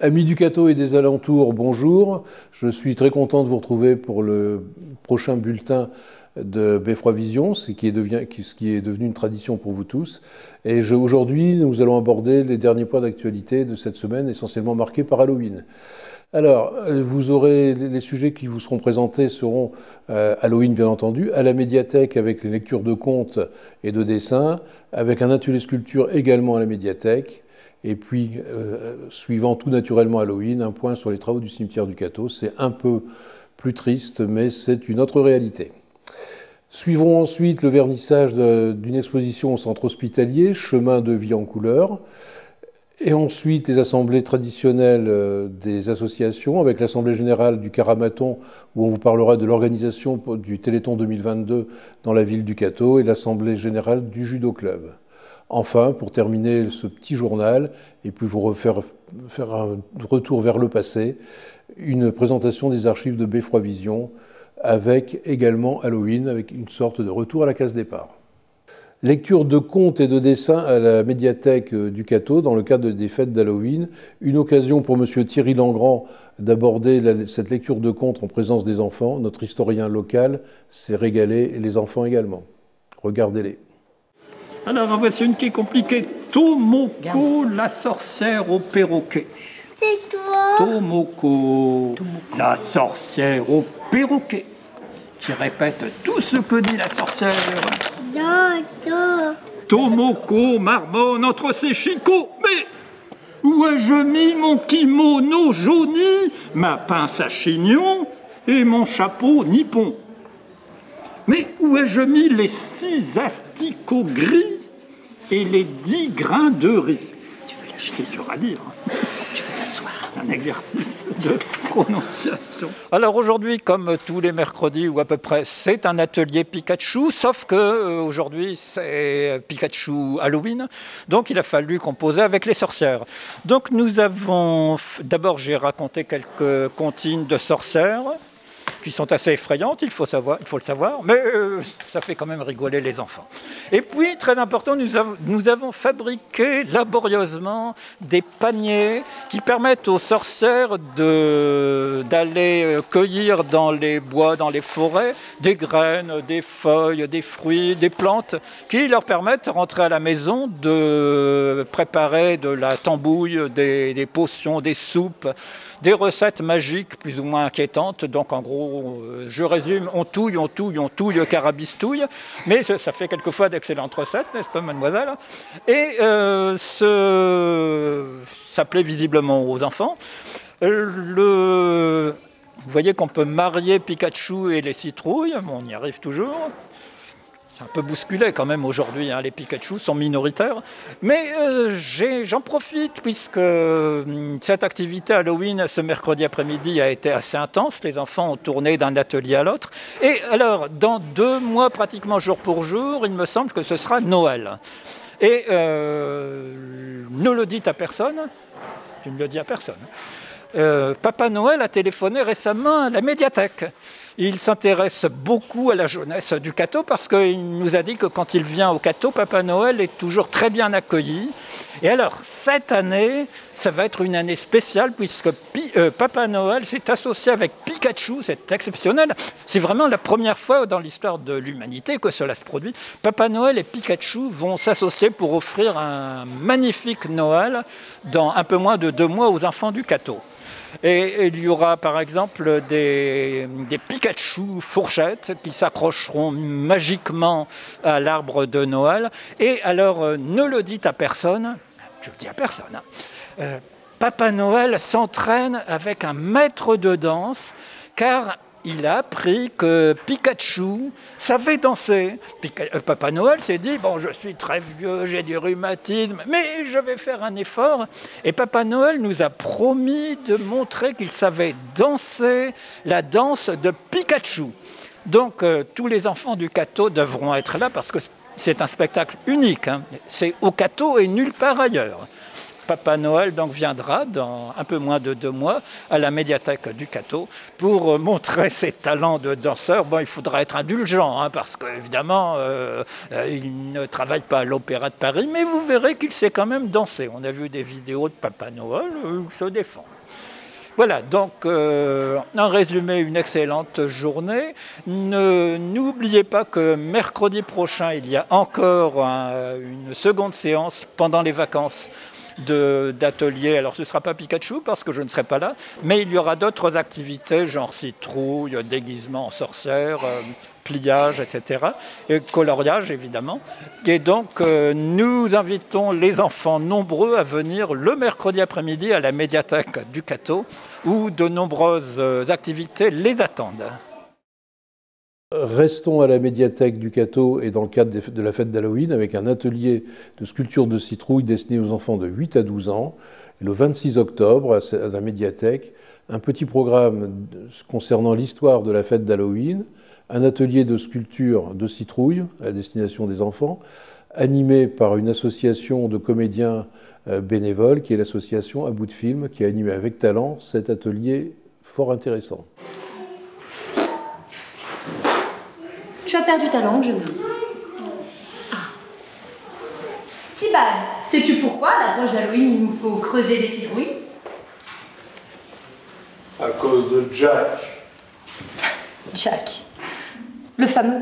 Amis du Cateau et des alentours, bonjour. Je suis très content de vous retrouver pour le prochain bulletin de Beffroi Vision, ce qui est devenu une tradition pour vous tous. Et aujourd'hui, nous allons aborder les derniers points d'actualité de cette semaine, essentiellement marqués par Halloween. Alors, vous aurez les sujets qui vous seront présentés seront Halloween, bien entendu, à la médiathèque avec les lectures de contes et de dessins, avec un atelier sculpture également à la médiathèque. Et puis, suivant tout naturellement Halloween, un point sur les travaux du cimetière du Cateau. C'est un peu plus triste, mais c'est une autre réalité. Suivront ensuite le vernissage d'une exposition au centre hospitalier, Chemin de vie en couleur. Et ensuite, les assemblées traditionnelles des associations, avec l'Assemblée générale du Caramaton, où on vous parlera de l'organisation du Téléthon 2022 dans la ville du Cateau, et l'Assemblée générale du Judo Club. Enfin, pour terminer ce petit journal, et puis vous faire un retour vers le passé, une présentation des archives de Beffroi Vision, avec également Halloween, avec une sorte de retour à la case départ. Lecture de contes et de dessins à la médiathèque du Cateau dans le cadre des fêtes d'Halloween. Une occasion pour M. Thierry Langrand d'aborder cette lecture de contes en présence des enfants. Notre historien local s'est régalé et les enfants également. Regardez-les. Alors, en voici une qui est compliquée. Tomoko, la sorcière au perroquet. C'est toi. Tomoko, la sorcière au perroquet. Qui répète tout ce que dit la sorcière. Non. Tomoko marmonne entre ses chicots. Mais où ai-je mis mon kimono jauni, ma pince à chignon et mon chapeau nippon? Mais où ai-je mis les 6 asticots gris et les 10 grains de riz? C'est dur à dire. Tu veux t'asseoir? Un exercice de prononciation. Alors aujourd'hui, comme tous les mercredis ou à peu près, c'est un atelier Pikachu, sauf que aujourd'hui c'est Pikachu Halloween, donc il a fallu composer avec les sorcières. Donc nous avons, d'abord j'ai raconté quelques comptines de sorcières, qui sont assez effrayantes, il faut le savoir, mais ça fait quand même rigoler les enfants. Et puis, très important, nous avons fabriqué laborieusement des paniers qui permettent aux sorcières d'aller cueillir dans les bois, dans les forêts, des graines, des feuilles, des fruits, des plantes, qui leur permettent de rentrer à la maison, de préparer de la tambouille, des potions, des soupes, des recettes magiques plus ou moins inquiétantes. Donc en gros, je résume, on touille, carabistouille, mais ça fait quelquefois d'excellentes recettes, n'est-ce pas mademoiselle? Et ça plaît visiblement aux enfants. Vous voyez qu'on peut marier Pikachu et les citrouilles, bon, on y arrive toujours. C'est un peu bousculé quand même aujourd'hui, hein, les Pikachu sont minoritaires. Mais j'en profite puisque cette activité Halloween ce mercredi après-midi a été assez intense. Les enfants ont tourné d'un atelier à l'autre. Et alors, dans 2 mois pratiquement jour pour jour, il me semble que ce sera Noël. Et ne le dites à personne, tu ne le dis à personne. Papa Noël a téléphoné récemment à la médiathèque. Il s'intéresse beaucoup à la jeunesse du Cateau parce qu'il nous a dit que quand il vient au Cateau, Papa Noël est toujours très bien accueilli. Et alors, cette année, ça va être une année spéciale puisque Papa Noël s'est associé avec Pikachu, c'est exceptionnel. C'est vraiment la première fois dans l'histoire de l'humanité que cela se produit. Papa Noël et Pikachu vont s'associer pour offrir un magnifique Noël dans un peu moins de 2 mois aux enfants du Cateau. Et il y aura par exemple des Pikachu fourchettes qui s'accrocheront magiquement à l'arbre de Noël. Et alors, ne le dites à personne, je le dis à personne, hein. Papa Noël s'entraîne avec un maître de danse car il a appris que Pikachu savait danser. Papa Noël s'est dit, bon, je suis très vieux, j'ai du rhumatisme, mais je vais faire un effort. Et Papa Noël nous a promis de montrer qu'il savait danser la danse de Pikachu. Donc, tous les enfants du Cateau devront être là parce que c'est un spectacle unique, hein. C'est au Cateau et nulle part ailleurs. Papa Noël donc viendra dans un peu moins de 2 mois à la médiathèque du Cateau pour montrer ses talents de danseur. Bon, il faudra être indulgent hein, parce qu'évidemment, il ne travaille pas à l'Opéra de Paris, mais vous verrez qu'il sait quand même danser. On a vu des vidéos de Papa Noël où il se défend. Voilà, donc en résumé, une excellente journée. N'oubliez pas que mercredi prochain, il y a encore une seconde séance pendant les vacances d'atelier. Alors ce ne sera pas Pikachu parce que je ne serai pas là, mais il y aura d'autres activités genre citrouille, déguisement en sorcière, pliage, etc. Et coloriage évidemment. Et donc nous invitons les enfants nombreux à venir le mercredi après-midi à la médiathèque du Cateau où de nombreuses activités les attendent. Restons à la médiathèque du Cateau et dans le cadre de la fête d'Halloween avec un atelier de sculpture de citrouille destiné aux enfants de 8 à 12 ans. Et le 26 octobre, à la médiathèque, un petit programme concernant l'histoire de la fête d'Halloween, un atelier de sculpture de citrouille à destination des enfants, animé par une association de comédiens bénévoles qui est l'association À Bout de Film, qui a animé avec talent cet atelier fort intéressant. Tu as perdu ta langue, jeune homme. Ah. Tibal, sais-tu pourquoi, à l'approche d'Halloween, il nous faut creuser des citrouilles? À cause de Jack. Jack. Le fameux.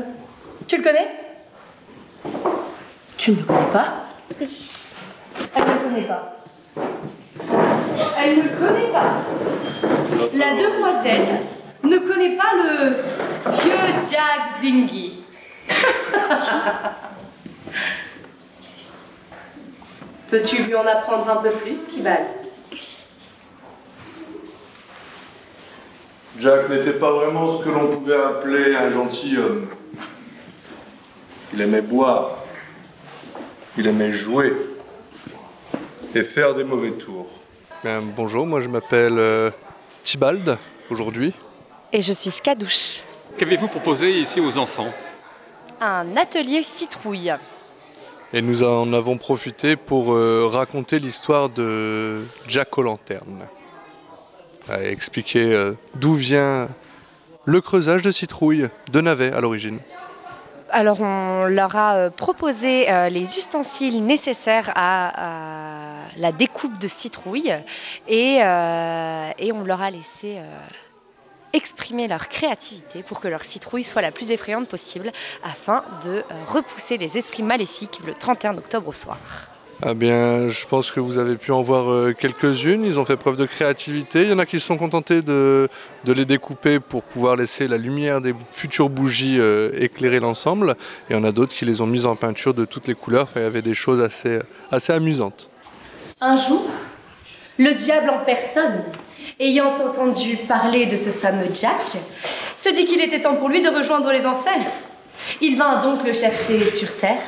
Tu le connais? Tu ne le connais pas? Elle ne le connaît pas. Elle ne le connaît pas. La demoiselle ne connaît pas le vieux Jack Zingy. Peux-tu lui en apprendre un peu plus, Tibal? Jack n'était pas vraiment ce que l'on pouvait appeler un gentilhomme. Il aimait boire, il aimait jouer et faire des mauvais tours. Bonjour, moi je m'appelle Tibald aujourd'hui. Et je suis Skadouche. Qu'avez-vous proposé ici aux enfants? Un atelier citrouille. Et nous en avons profité pour raconter l'histoire de Jack O'Lanterne. Et expliquer d'où vient le creusage de citrouille, de navets à l'origine. Alors on leur a proposé les ustensiles nécessaires à la découpe de citrouille et on leur a laissé exprimer leur créativité pour que leur citrouille soit la plus effrayante possible afin de repousser les esprits maléfiques le 31 octobre au soir. Ah bien, je pense que vous avez pu en voir quelques-unes. Ils ont fait preuve de créativité. Il y en a qui se sont contentés de les découper pour pouvoir laisser la lumière des futures bougies éclairer l'ensemble. Et il y en a d'autres qui les ont mises en peinture de toutes les couleurs. Enfin, il y avait des choses assez amusantes. Un jour, le diable en personne, ayant entendu parler de ce fameux Jack, se dit qu'il était temps pour lui de rejoindre les enfers. Il vint donc le chercher sur terre.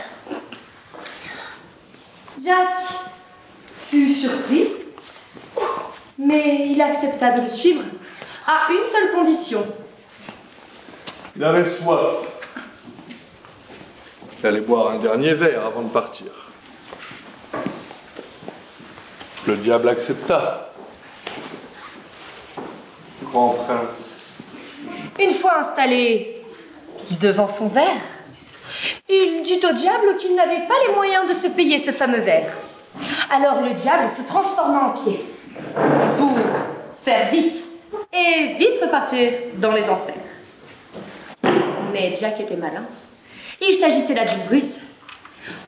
Jack fut surpris, mais il accepta de le suivre à une seule condition. Il avait soif. Il allait boire un dernier verre avant de partir. Le diable accepta. Grand prince. Une fois installé devant son verre, il dit au diable qu'il n'avait pas les moyens de se payer ce fameux verre. Alors le diable se transforma en pièces pour faire vite et vite repartir dans les enfers. Mais Jack était malin. Il s'agissait là d'une ruse.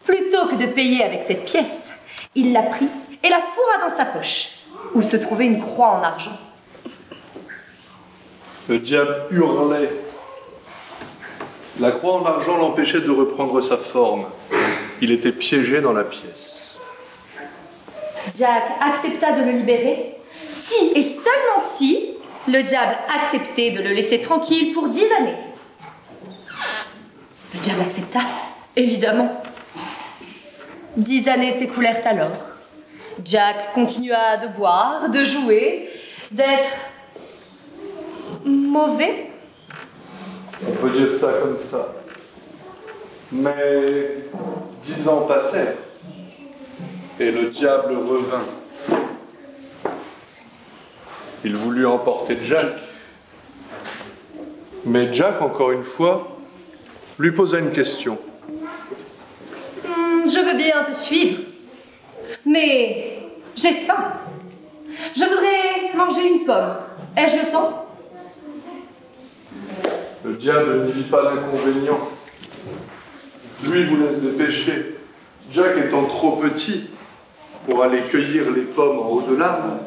Plutôt que de payer avec cette pièce, il la prit et la fourra dans sa poche, où se trouvait une croix en argent. Le diable hurlait. La croix en argent l'empêchait de reprendre sa forme. Il était piégé dans la pièce. Jack accepta de le libérer, si et seulement si le diable acceptait de le laisser tranquille pour 10 années. Le diable accepta, évidemment. 10 années s'écoulèrent alors. Jack continua de boire, de jouer, d'être mauvais. On peut dire ça comme ça. Mais 10 ans passèrent et le diable revint. Il voulut emporter Jack. Mais Jack, encore une fois, lui posa une question. Je veux bien te suivre, mais j'ai faim. Je voudrais manger une pomme. Ai-je le temps? Le diable n'y vit pas d'inconvénient. Lui vous laisse dépêcher. Jack étant trop petit pour aller cueillir les pommes en haut de l'arbre,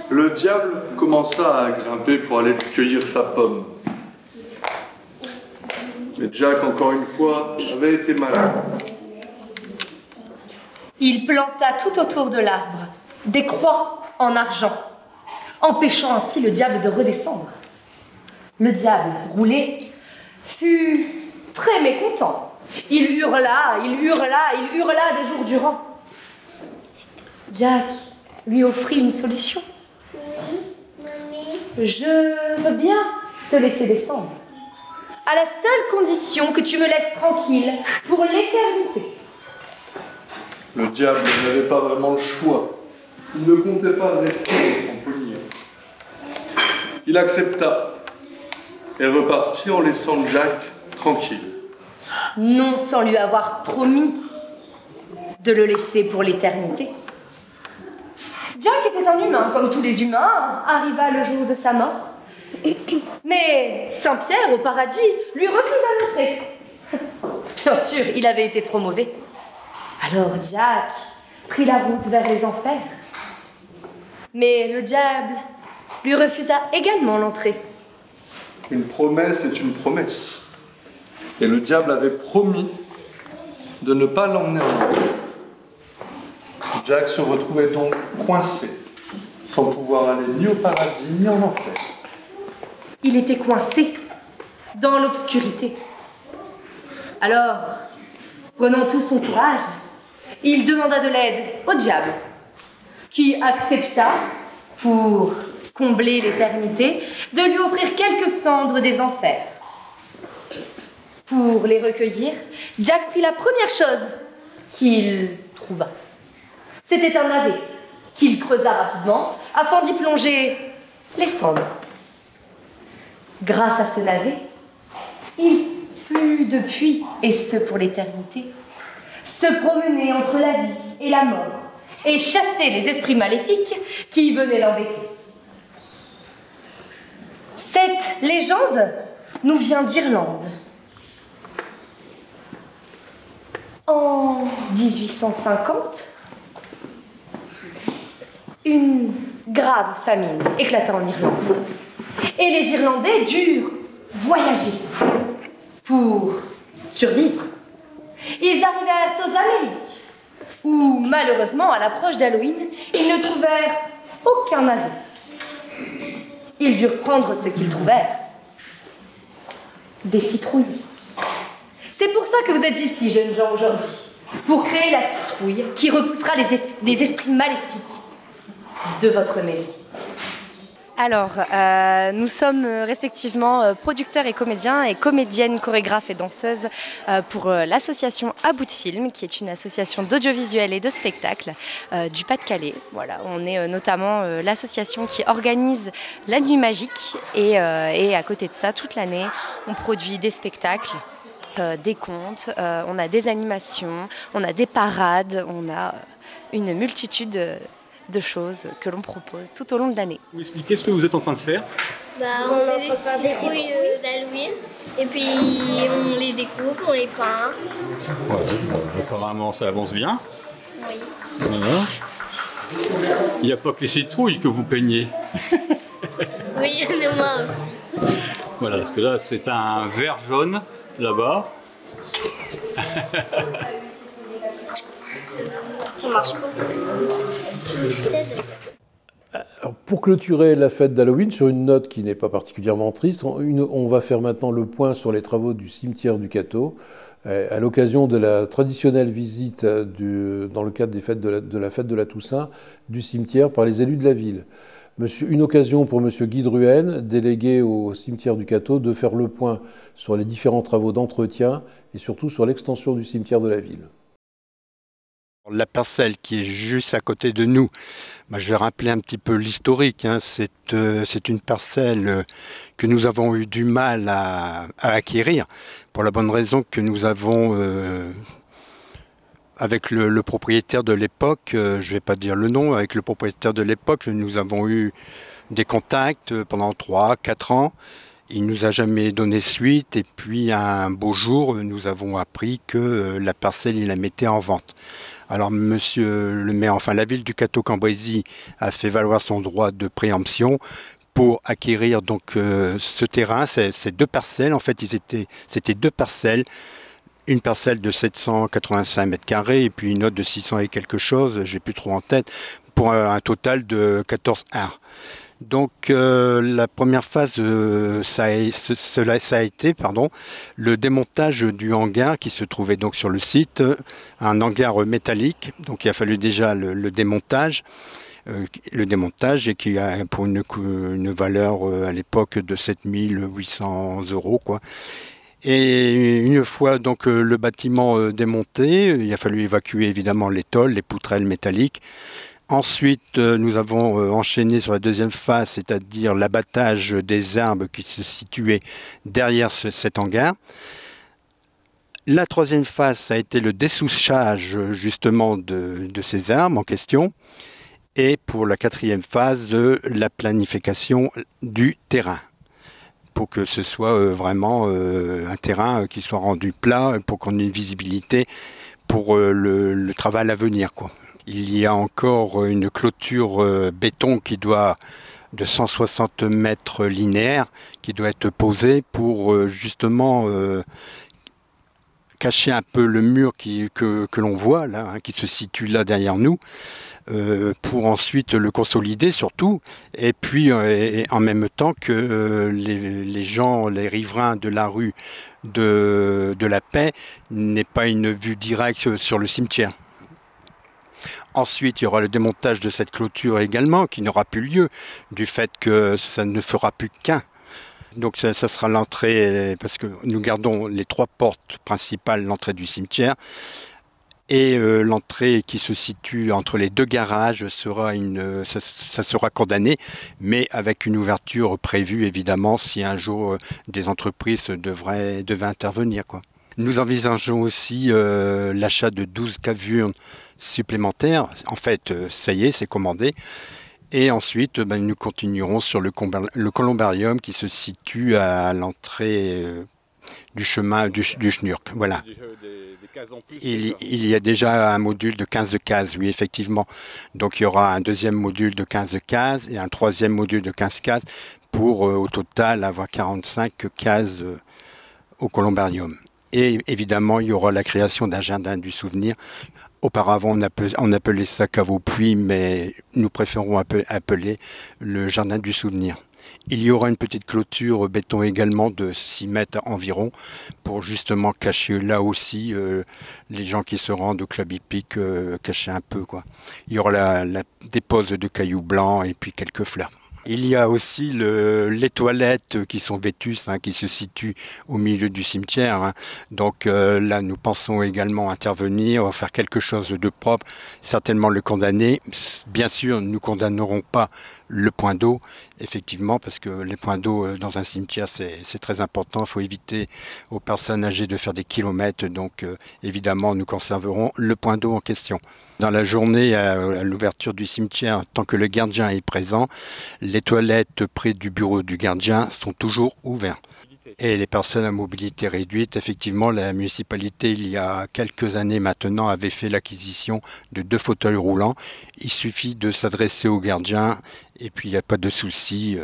le diable commença à grimper pour aller cueillir sa pomme. Mais Jack, encore une fois, avait été malin. Il planta tout autour de l'arbre des croix en argent, empêchant ainsi le diable de redescendre. Le diable, roulé, fut très mécontent. Il hurla, il hurla, il hurla des jours durant. Jack lui offrit une solution. Je veux bien te laisser descendre, à la seule condition que tu me laisses tranquille pour l'éternité. Le diable n'avait pas vraiment le choix. Il ne comptait pas rester dans son pommier. Il accepta et repartit en laissant Jack tranquille. Non sans lui avoir promis de le laisser pour l'éternité. Jack était un humain, comme tous les humains, arriva le jour de sa mort. Mais Saint-Pierre, au paradis, lui refusa l'entrée. Bien sûr, il avait été trop mauvais. Alors Jack prit la route vers les enfers. Mais le diable lui refusa également l'entrée. Une promesse est une promesse. Et le diable avait promis de ne pas l'emmener en enfer. Jack se retrouvait donc coincé, sans pouvoir aller ni au paradis ni en enfer. Il était coincé dans l'obscurité. Alors, prenant tout son courage, il demanda de l'aide au diable, qui accepta, pour combler l'éternité, de lui offrir quelques cendres des enfers. Pour les recueillir, Jack prit la première chose qu'il trouva. C'était un navet qu'il creusa rapidement afin d'y plonger les cendres. Grâce à ce navet, il put depuis, et ce pour l'éternité, se promener entre la vie et la mort et chasser les esprits maléfiques qui venaient l'embêter. Cette légende nous vient d'Irlande. En 1850, une grave famine éclata en Irlande. Et les Irlandais durent voyager pour survivre. Ils arrivèrent aux Amériques, où, malheureusement, à l'approche d'Halloween, ils ne trouvèrent aucun navet. Ils durent prendre ce qu'ils trouvèrent. Des citrouilles. C'est pour ça que vous êtes ici, jeunes gens, aujourd'hui, pour créer la citrouille qui repoussera les esprits maléfiques de votre maison. Alors, nous sommes respectivement producteurs et comédiens et comédiennes, chorégraphes et danseuses pour l'association À Bout de Film, qui est une association d'audiovisuel et de spectacle du Pas-de-Calais. Voilà, on est notamment l'association qui organise la Nuit Magique et à côté de ça, toute l'année, on produit des spectacles, des contes, on a des animations, on a des parades, on a une multitude de choses que l'on propose tout au long de l'année. Vous expliquez ce que vous êtes en train de faire? On fait des citrouilles d'Halloween et puis on les découpe, on les peint. Ouais, apparemment ça avance bien. Oui. Voilà. Il n'y a pas que les citrouilles que vous peignez. Oui, il y en a moi aussi. Voilà, parce que là c'est un vert jaune là-bas. Ça marche pas. Alors, pour clôturer la fête d'Halloween sur une note qui n'est pas particulièrement triste, on va faire maintenant le point sur les travaux du cimetière du Cateau, à l'occasion de la traditionnelle visite dans le cadre de la fête de la Toussaint du cimetière par les élus de la ville. Une occasion pour M. Guy Druenne, délégué au cimetière du Cateau, de faire le point sur les différents travaux d'entretien et surtout sur l'extension du cimetière de la ville. La parcelle qui est juste à côté de nous, je vais rappeler un petit peu l'historique. C'est une parcelle que nous avons eu du mal à acquérir, pour la bonne raison que nous avons, avec le propriétaire de l'époque, je ne vais pas dire le nom, avec le propriétaire de l'époque, nous avons eu des contacts pendant 3-4 ans. Il ne nous a jamais donné suite et puis un beau jour, nous avons appris que la parcelle, il la mettait en vente. Alors monsieur le maire, enfin la ville du Cateau-Cambrésis a fait valoir son droit de préemption pour acquérir donc ce terrain, ces 2 parcelles. En fait, c'était 2 parcelles. Une parcelle de 785 mètres carrés et puis une autre de 600 et quelque chose, j'ai plus trop en tête, pour un total de 14 ar. Donc la première phase, ça a été le démontage du hangar qui se trouvait donc sur le site, un hangar métallique. Donc il a fallu déjà le démontage et qui a pour une valeur à l'époque de 7 800 € quoi. Et une fois donc le bâtiment démonté, il a fallu évacuer évidemment les tôles, les poutrelles métalliques. Ensuite, nous avons enchaîné sur la deuxième phase, c'est-à-dire l'abattage des arbres qui se situaient derrière cet hangar. La troisième phase, ça a été le dessouchage justement de ces arbres en question. Et pour la quatrième phase, de la planification du terrain, pour que ce soit vraiment un terrain qui soit rendu plat, pour qu'on ait une visibilité pour le travail à venir, quoi. Il y a encore une clôture béton de 160 mètres linéaires qui doit être posée pour justement cacher un peu le mur que l'on voit là, qui se situe là derrière nous, pour ensuite le consolider surtout, et puis en même temps que les gens, les riverains de la rue de la Paix n'aient pas une vue directe sur le cimetière. Ensuite, il y aura le démontage de cette clôture également, qui n'aura plus lieu, du fait que ça ne fera plus qu'un. Donc ça sera l'entrée, parce que nous gardons les 3 portes principales, l'entrée du cimetière, et l'entrée qui se situe entre les 2 garages ça sera condamné, mais avec une ouverture prévue évidemment si un jour des entreprises devaient intervenir, quoi. Nous envisageons aussi l'achat de 12 cavernes supplémentaires. En fait, ça y est, c'est commandé. Et ensuite, nous continuerons sur le columbarium qui se situe à l'entrée du chemin du Schnurk. Voilà. Il y a déjà un module de 15 cases, oui, effectivement. Donc il y aura un deuxième module de 15 cases et un troisième module de 15 cases pour au total avoir 45 cases au columbarium. Et évidemment, il y aura la création d'un jardin du souvenir. Auparavant, on appelait ça cave aux puits, mais nous préférons appeler le jardin du souvenir. Il y aura une petite clôture béton également de 6 mètres environ pour justement cacher là aussi les gens qui se rendent au club hippique, cacher un peu, quoi. Il y aura la dépose de cailloux blancs et puis quelques fleurs. Il y a aussi les toilettes qui sont vétustes, qui se situent au milieu du cimetière. Donc là, nous pensons également intervenir, faire quelque chose de propre, certainement le condamner. Bien sûr, nous ne condamnerons pas le point d'eau, effectivement, parce que les points d'eau dans un cimetière, c'est très important. Il faut éviter aux personnes âgées de faire des kilomètres. Donc évidemment, nous conserverons le point d'eau en question. Dans la journée, à l'ouverture du cimetière, tant que le gardien est présent, les toilettes près du bureau du gardien sont toujours ouvertes. Et les personnes à mobilité réduite, effectivement, la municipalité, il y a quelques années maintenant, avait fait l'acquisition de 2 fauteuils roulants. Il suffit de s'adresser au gardien et puis il n'y a pas de souci,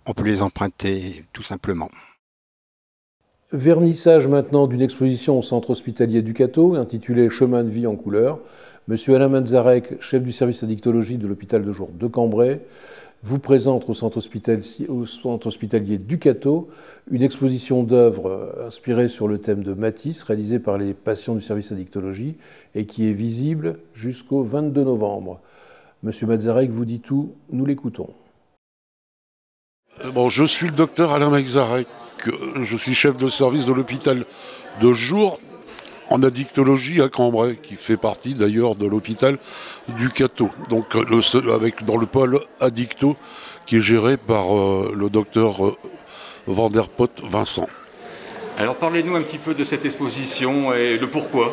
on peut les emprunter tout simplement. Vernissage maintenant d'une exposition au centre hospitalier du Cateau, intitulée « Chemin de vie en couleur ». Monsieur Alain Manzarek, chef du service addictologie de l'hôpital de jour de Cambrai, vous présente au centre hospitalier du Cateau une exposition d'œuvres inspirée sur le thème de Matisse, réalisée par les patients du service addictologie et qui est visible jusqu'au 22 novembre. Monsieur Manzarek vous dit tout, nous l'écoutons. Bon, je suis le docteur Alain Manzarek, je suis chef de service de l'hôpital de jour en addictologie à Cambrai, qui fait partie d'ailleurs de l'hôpital du Cateau, donc dans le pôle addicto qui est géré par le docteur Vanderpot Vincent. Alors parlez-nous un petit peu de cette exposition et le pourquoi.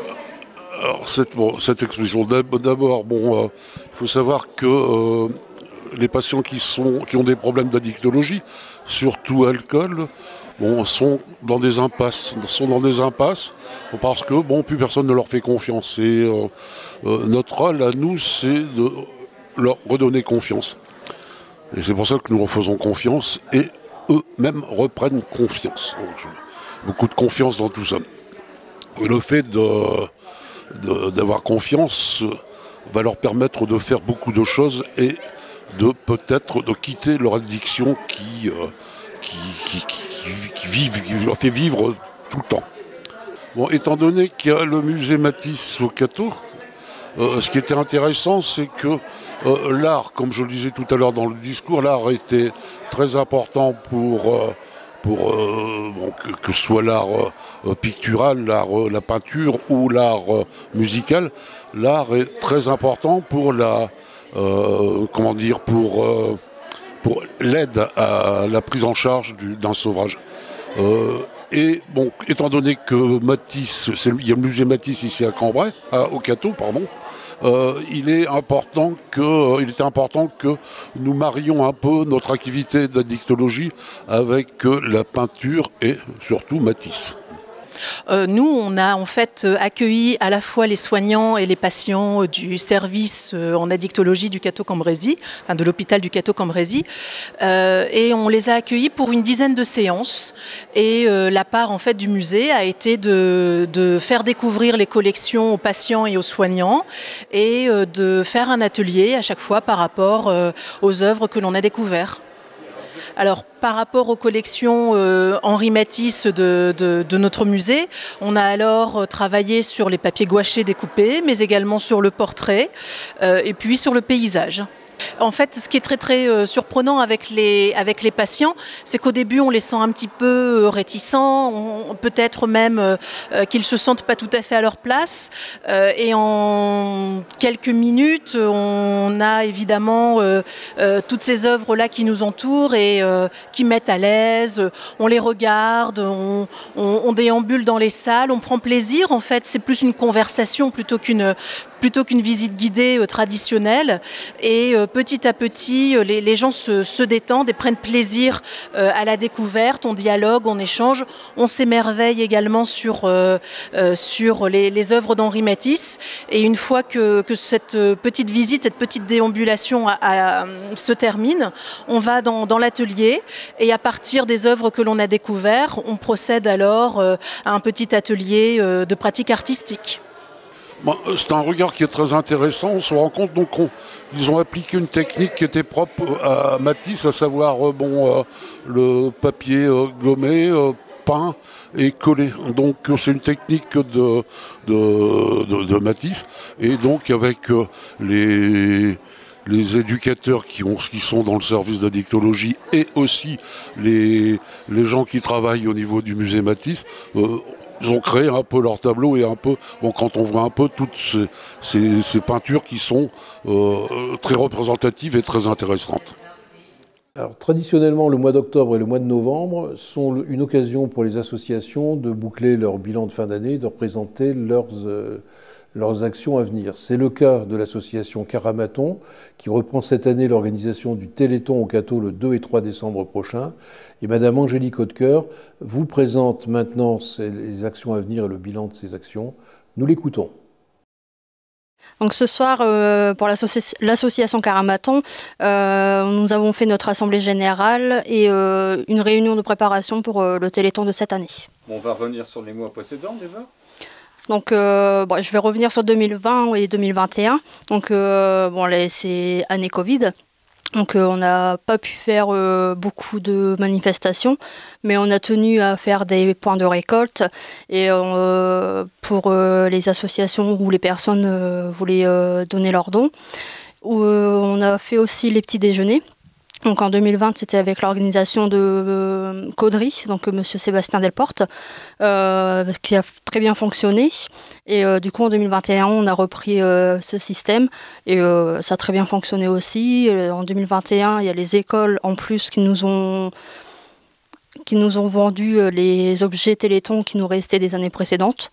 Alors cette exposition, d'abord, il faut savoir que les patients qui ont des problèmes d'addictologie, surtout alcool, sont dans des impasses. Parce que plus personne ne leur fait confiance. Et notre rôle à nous, c'est de leur redonner confiance. Et c'est pour ça que nous leur faisons confiance et eux-mêmes reprennent confiance. Donc, beaucoup de confiance dans tout ça. Et le fait d'avoir confiance va leur permettre de faire beaucoup de choses et de quitter leur addiction qui leur fait vivre tout le temps. Étant donné qu'il y a le musée Matisse au Cateau, ce qui était intéressant, c'est que l'art, comme je le disais tout à l'heure dans le discours, l'art était très important que ce soit l'art pictural, la peinture ou l'art musical. L'art est très important pour pour l'aide à la prise en charge d'un sauvage. Étant donné que Matisse, il y a le musée Matisse ici à Cambrai, au Cateau, il était important que nous marions un peu notre activité d'addictologie avec la peinture et surtout Matisse. Nous, on a en fait accueilli à la fois les soignants et les patients du service en addictologie du Cateau-Cambrésis, de l'hôpital du Cateau-Cambrésis, et on les a accueillis pour une dizaine de séances. Et la part en fait du musée a été de faire découvrir les collections aux patients et aux soignants et de faire un atelier à chaque fois par rapport aux œuvres que l'on a découvertes. Alors, par rapport aux collections Henri Matisse de notre musée, on a alors travaillé sur les papiers gouachés découpés, mais également sur le portrait et puis sur le paysage. En fait, ce qui est très très surprenant avec les patients, c'est qu'au début on les sent un petit peu réticents, peut-être même qu'ils se sentent pas tout à fait à leur place. Et en quelques minutes, on a évidemment toutes ces œuvres-là qui nous entourent et qui mettent à l'aise. On les regarde, on déambule dans les salles, on prend plaisir. En fait, c'est plus une conversation plutôt qu'une visite guidée traditionnelle. Et petit à petit, les gens se détendent et prennent plaisir à la découverte. On dialogue, on échange. On s'émerveille également sur les œuvres d'Henri Matisse. Et une fois que cette petite visite, cette petite déambulation se termine, on va dans l'atelier. Et à partir des œuvres que l'on a découvertes, on procède alors à un petit atelier de pratique artistique. C'est un regard qui est très intéressant. On se rend compte qu'ils ont appliqué une technique qui était propre à Matisse, à savoir le papier gommé, peint et collé. Donc c'est une technique de Matisse. Et donc avec les éducateurs qui sont dans le service d'addictologie et aussi les gens qui travaillent au niveau du musée Matisse, ils ont créé un peu leur tableau et un peu, quand on voit un peu toutes ces peintures qui sont très représentatives et très intéressantes. Alors, traditionnellement, le mois d'octobre et le mois de novembre sont une occasion pour les associations de boucler leur bilan de fin d'année, de représenter leurs actions à venir. C'est le cas de l'association Caramaton, qui reprend cette année l'organisation du Téléthon au Cateau le 2 et 3 décembre prochain. Et Madame Angélique Hautecoeur vous présente maintenant les actions à venir et le bilan de ces actions. Nous l'écoutons. Donc ce soir, pour l'association Caramaton, nous avons fait notre assemblée générale et une réunion de préparation pour le Téléthon de cette année. On va revenir sur les mois précédents déjà. Donc je vais revenir sur 2020 et 2021. Donc c'est année Covid. Donc on n'a pas pu faire beaucoup de manifestations, mais on a tenu à faire des points de récolte. Et pour les associations où les personnes voulaient donner leurs dons, on a fait aussi les petits déjeuners. Donc en 2020, c'était avec l'organisation de Caudry, donc Monsieur Sébastien Delporte, qui a très bien fonctionné. Et du coup, en 2021, on a repris ce système et ça a très bien fonctionné aussi. En 2021, il y a les écoles en plus qui nous ont vendu les objets Téléthon qui nous restaient des années précédentes,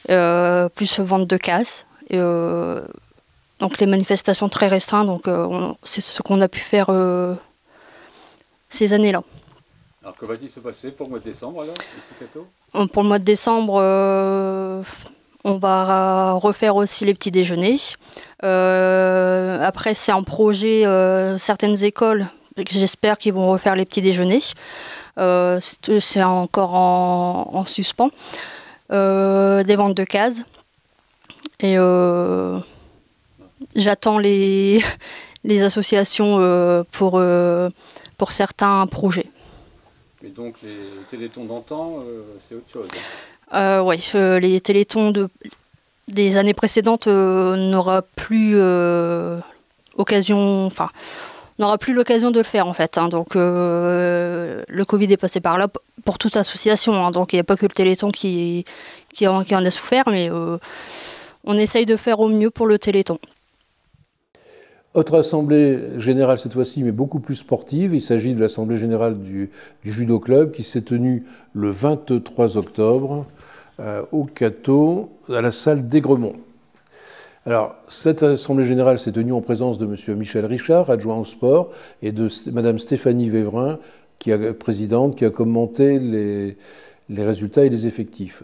plus vente de cases. Donc les manifestations très restreintes, donc c'est ce qu'on a pu faire ces années-là. Alors que va-t-il se passer pour le mois de décembre alors, Pour le mois de décembre, on va refaire aussi les petits déjeuners. Après, c'est un projet, certaines écoles, j'espère qu'ils vont refaire les petits déjeuners. C'est encore en suspens. Des ventes de cases. Et j'attends les associations pour certains projets. Et donc les télétons d'antan, c'est autre chose. Oui, les télétons des années précédentes n'aura plus l'occasion de le faire en fait. Hein. Donc le Covid est passé par là pour toute association. Hein. Donc il n'y a pas que le Téléthon qui en a souffert, mais on essaye de faire au mieux pour le Téléthon. Autre assemblée générale cette fois-ci, mais beaucoup plus sportive. Il s'agit de l'assemblée générale du judo club qui s'est tenue le 23 octobre au Cateau, à la salle d'Aigremont. Alors, cette assemblée générale s'est tenue en présence de M. Michel Richard, adjoint au sport, et de Mme Stéphanie Vévrin, présidente, qui a commenté les résultats et les effectifs.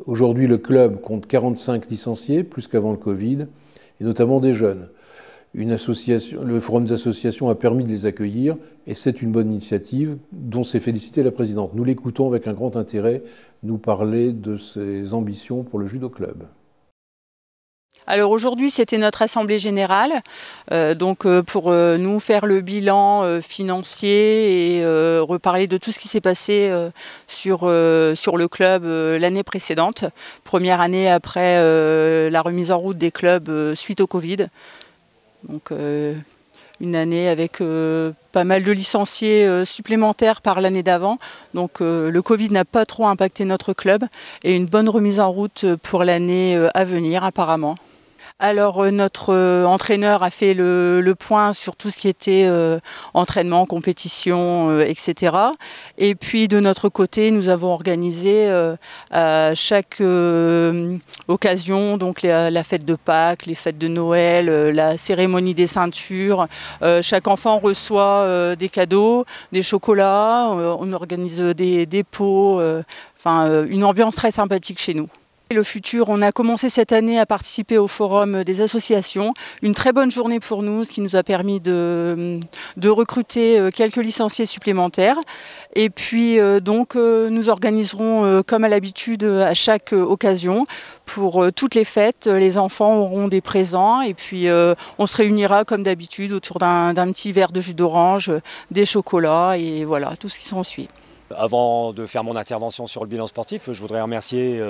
Aujourd'hui, le club compte 45 licenciés, plus qu'avant le Covid, et notamment des jeunes. Le forum des associations a permis de les accueillir et c'est une bonne initiative dont s'est félicitée la présidente. Nous l'écoutons avec un grand intérêt nous parler de ses ambitions pour le judo club. Alors aujourd'hui, c'était notre assemblée générale, pour nous faire le bilan financier et reparler de tout ce qui s'est passé sur le club l'année précédente, première année après la remise en route des clubs suite au Covid. Donc une année avec pas mal de licenciés supplémentaires par l'année d'avant. Donc le Covid n'a pas trop impacté notre club et une bonne remise en route pour l'année à venir apparemment. Alors notre entraîneur a fait le point sur tout ce qui était entraînement, compétition, etc. Et puis de notre côté, nous avons organisé à chaque occasion, donc la fête de Pâques, les fêtes de Noël, la cérémonie des ceintures. Chaque enfant reçoit des cadeaux, des chocolats, on organise des pots, une ambiance très sympathique chez nous. Le futur, on a commencé cette année à participer au forum des associations. Une très bonne journée pour nous, ce qui nous a permis de recruter quelques licenciés supplémentaires. Et puis nous organiserons comme à l'habitude à chaque occasion pour toutes les fêtes. Les enfants auront des présents et puis on se réunira comme d'habitude autour d'un petit verre de jus d'orange, des chocolats et voilà, tout ce qui s'ensuit. Avant de faire mon intervention sur le bilan sportif, je voudrais remercier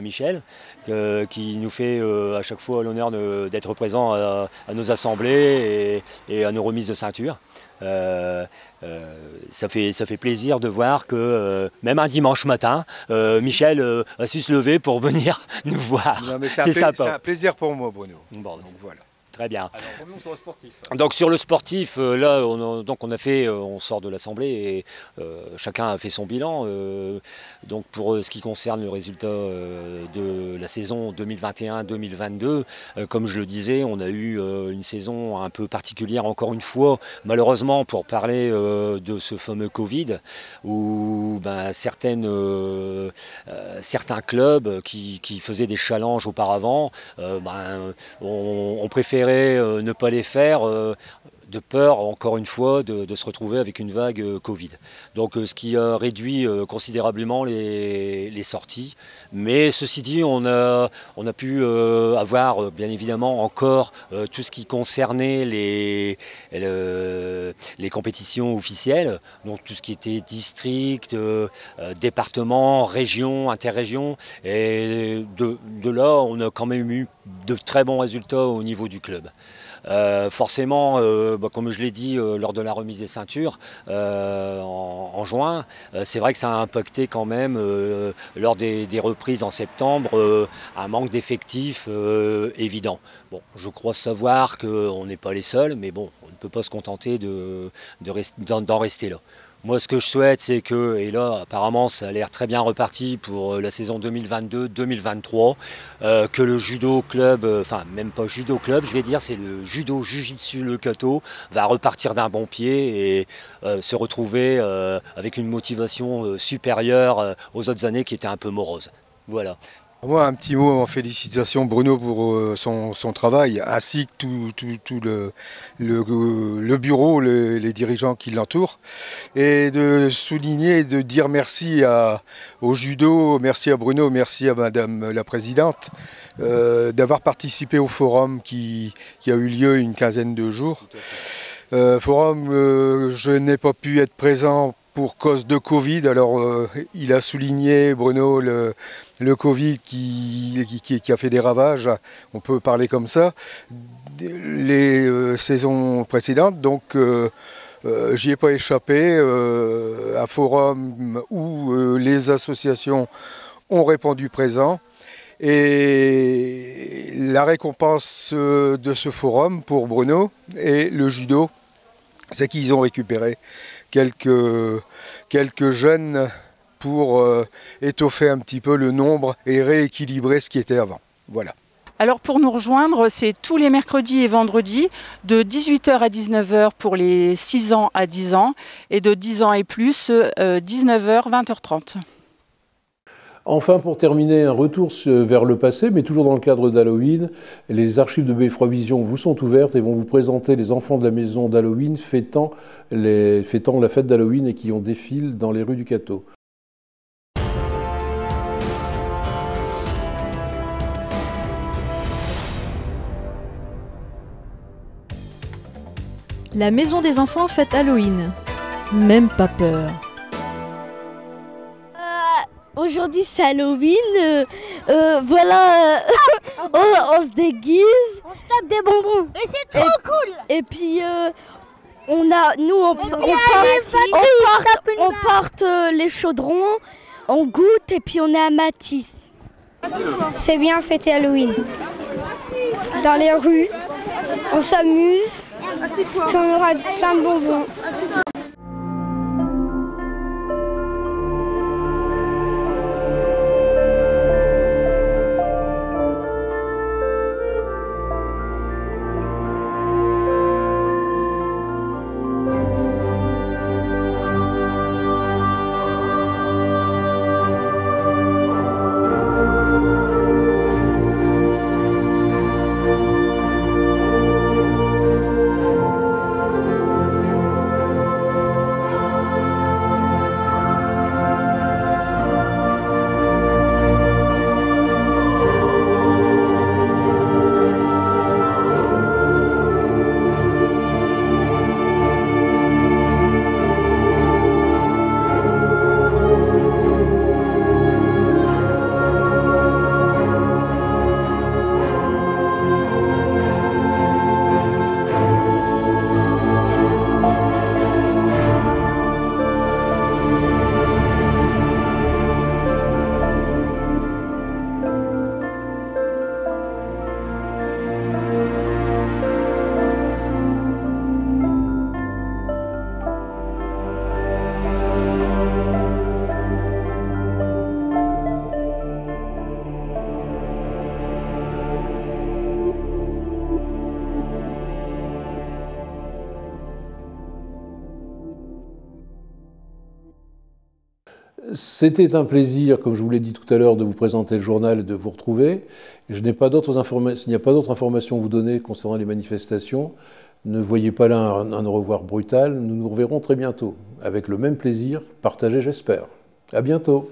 Michel qui nous fait à chaque fois l'honneur d'être présent à nos assemblées et à nos remises de ceinture. Ça fait plaisir de voir que même un dimanche matin, Michel a su se lever pour venir nous voir. C'est sympa. C'est un plaisir pour moi, Bruno. Bon, donc voilà. Très bien. Alors, revenons sur le sportif. Donc sur le sportif, là, on sort de l'assemblée et chacun a fait son bilan. Donc pour ce qui concerne le résultat de la saison 2021-2022, comme je le disais, on a eu une saison un peu particulière encore une fois, malheureusement pour parler de ce fameux Covid, où certains clubs qui faisaient des challenges auparavant, on préférait ne pas les faire de peur, encore une fois, de se retrouver avec une vague Covid. Donc ce qui a réduit considérablement les sorties. Mais ceci dit, on a pu avoir bien évidemment encore tout ce qui concernait les compétitions officielles, donc tout ce qui était district, département, région, interrégion. Et de là, on a quand même eu de très bons résultats au niveau du club. Forcément, comme je l'ai dit lors de la remise des ceintures en juin, c'est vrai que ça a impacté quand même lors des reprises en septembre un manque d'effectifs évident. Bon, je crois savoir qu'on n'est pas les seuls, mais bon, on ne peut pas se contenter d'en rester là. Moi, ce que je souhaite, c'est que, et là, apparemment, ça a l'air très bien reparti pour la saison 2022-2023, que le judo club, enfin, même pas judo club, je vais dire, c'est le judo Jiu-Jitsu Le Cateau, va repartir d'un bon pied et se retrouver avec une motivation supérieure aux autres années qui étaient un peu moroses. Voilà. Moi, un petit mot en félicitations Bruno pour son travail, ainsi que tout le bureau, les dirigeants qui l'entourent, et de souligner et de dire merci au judo, merci à Bruno, merci à Madame la Présidente, d'avoir participé au forum qui a eu lieu une quinzaine de jours. Forum, je n'ai pas pu être présent pour cause de Covid. Alors il a souligné, Bruno, le Covid qui a fait des ravages, on peut parler comme ça, les saisons précédentes. Donc j'y ai pas échappé. Un forum où les associations ont répondu présent. Et la récompense de ce forum pour Bruno et le judo, c'est qu'ils ont récupéré quelques jeunes pour étoffer un petit peu le nombre et rééquilibrer ce qui était avant. Voilà. Alors pour nous rejoindre, c'est tous les mercredis et vendredis de 18h à 19h pour les 6 ans à 10 ans et de 10 ans et plus 19h, 20h30. Enfin, pour terminer, un retour vers le passé, mais toujours dans le cadre d'Halloween. Les archives de Beffroi Vision vous sont ouvertes et vont vous présenter les enfants de la maison d'Halloween fêtant la fête d'Halloween et qui ont défilé dans les rues du Cateau. La maison des enfants fête Halloween. Même pas peur. Aujourd'hui c'est Halloween, voilà, on se déguise. On se tape des bonbons. Et c'est trop cool. Et puis on porte les chaudrons, on goûte et puis on est à Matisse. C'est bien fêter Halloween. Dans les rues, on s'amuse, puis on aura plein de bonbons. C'était un plaisir, comme je vous l'ai dit tout à l'heure, de vous présenter le journal et de vous retrouver. Il n'y a pas d'autres informations à vous donner concernant les manifestations. Ne voyez pas là un au revoir brutal. Nous nous reverrons très bientôt, avec le même plaisir, partagé j'espère. À bientôt.